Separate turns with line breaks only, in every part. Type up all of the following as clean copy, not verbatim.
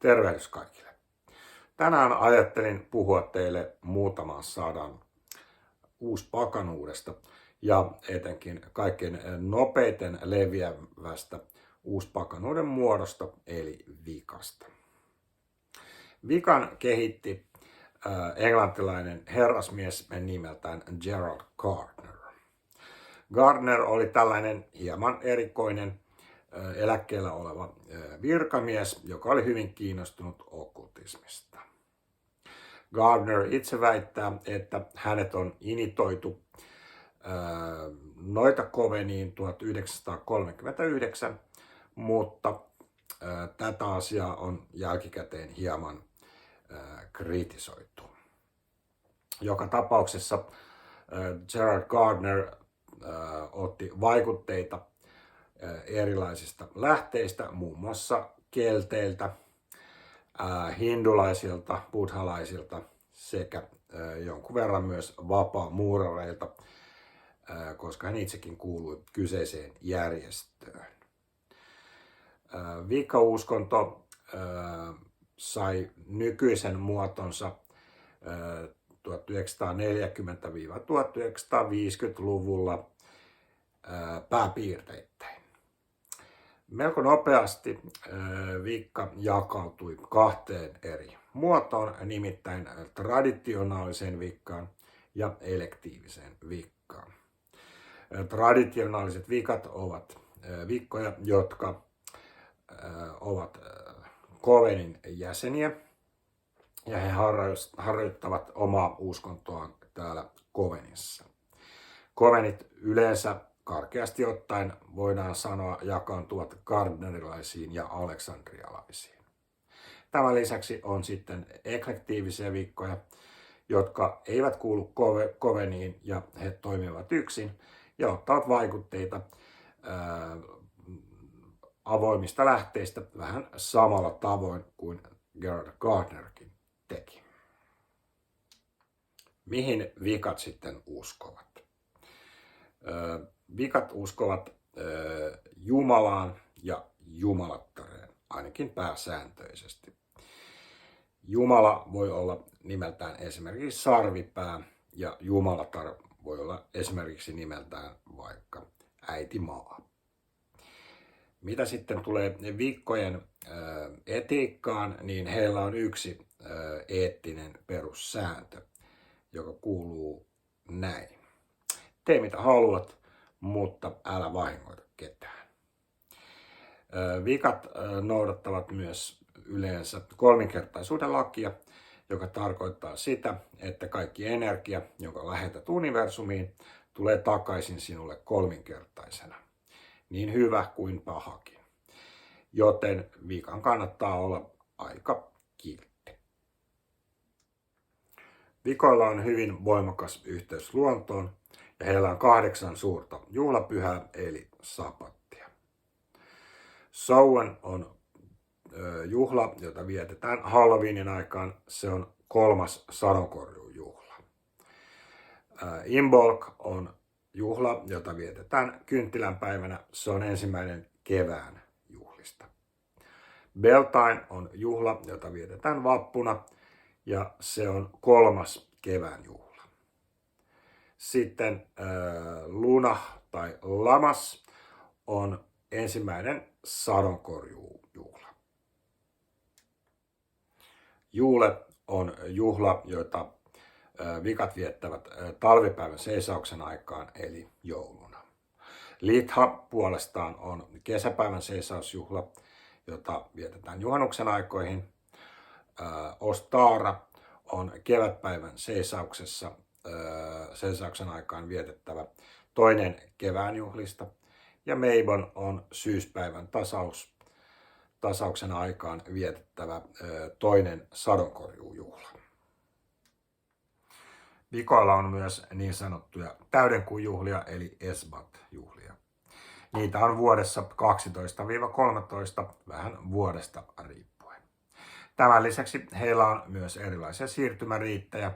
Tervehdys kaikille. Tänään ajattelin puhua teille muutaman sadan uuspakanuudesta ja etenkin kaikkein nopeiten leviävästä uuspakanuuden muodosta eli vikasta. Vikan kehitti englantilainen herrasmies nimeltään Gerald Gardner. Gardner oli tällainen hieman erikoinen eläkkeellä oleva virkamies, joka oli hyvin kiinnostunut okkultismista. Gardner itse väittää, että hänet on initoitu Noita Coveniin 1939, mutta tätä asiaa on jälkikäteen hieman kritisoitu. Joka tapauksessa Gerald Gardner otti vaikutteita erilaisista lähteistä, muun muassa kelteiltä, hindulaisilta, buddhalaisilta sekä jonkun verran myös vapaamuurareilta, koska hän itsekin kuului kyseiseen järjestöön. Vika-uskonto sai nykyisen muotonsa 1940-1950-luvulla pääpiirteittäin. Melko nopeasti vikka jakautui kahteen eri muotoon, nimittäin traditionaaliseen vikkaan ja elektiiviseen vikkaan. Traditionaaliset vikat ovat vikkoja, jotka ovat Covenin jäseniä ja he harjoittavat omaa uskontoaan täällä Covenissa. Covenit yleensä karkeasti ottaen voidaan sanoa jakaantuvat gardnerilaisiin ja aleksandrialaisiin. Tämän lisäksi on sitten eklektiivisiä vikkoja, jotka eivät kuulu Coveniin ja he toimivat yksin ja ottavat vaikutteita avoimista lähteistä vähän samalla tavoin kuin Gerald Gardnerkin teki. Mihin vikat sitten uskovat? Vikat uskovat Jumalaan ja jumalattareen, ainakin pääsääntöisesti. Jumala voi olla nimeltään esimerkiksi sarvipää ja jumalatar voi olla esimerkiksi nimeltään vaikka äiti maa. Mitä sitten tulee viikkojen etiikkaan, niin heillä on yksi eettinen perussääntö, joka kuuluu näin. Tee mitä haluat, mutta älä vahingoita ketään. Vikat noudattavat myös yleensä kolminkertaisuuden lakia, joka tarkoittaa sitä, että kaikki energia, jonka lähetät universumiin, tulee takaisin sinulle kolminkertaisena. Niin hyvä kuin pahakin. Joten vikan kannattaa olla aika kiltti. Vikoilla on hyvin voimakas yhteys luontoon ja heillä on 8 suurta juhlapyhää eli sapattia. Samhain on juhla, jota vietetään Halloweenin aikaan. Se on 3. sadonkorjuujuhla. Imbolc on juhla, jota vietetään kynttilänpäivänä. Se on 1. kevään juhlista. Beltane on juhla, jota vietetään vappuna ja se on 3. kevään juhla. Sitten Luna tai Lamas on 1. sadonkorjuujuhla. Juule on juhla, jota vikat viettävät talvipäivän seisauksen aikaan eli jouluna. Litha puolestaan on kesäpäivän seisausjuhla, jota vietetään juhannuksen aikoihin. Ostara on kevätpäivän seisauksen aikaan vietettävä 2. kevään juhlista. Ja Meibon on syyspäivän tasauksen aikaan vietettävä 2. sadonkorjuujuhla. Vikoilla on myös niin sanottuja täydenkuun juhlia eli esbat-juhlia. Niitä on vuodessa 12-13, vähän vuodesta riippuen. Tämän lisäksi heillä on myös erilaisia siirtymäriittejä,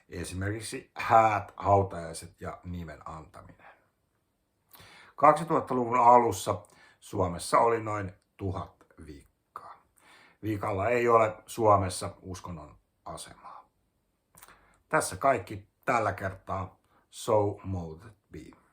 esimerkiksi häät, hautajaiset ja nimen antaminen. 2000-luvun alussa Suomessa oli noin 1000 vikkaa. Viikalla ei ole Suomessa uskonnon asemaa. Tässä kaikki tällä kertaa. So mote be.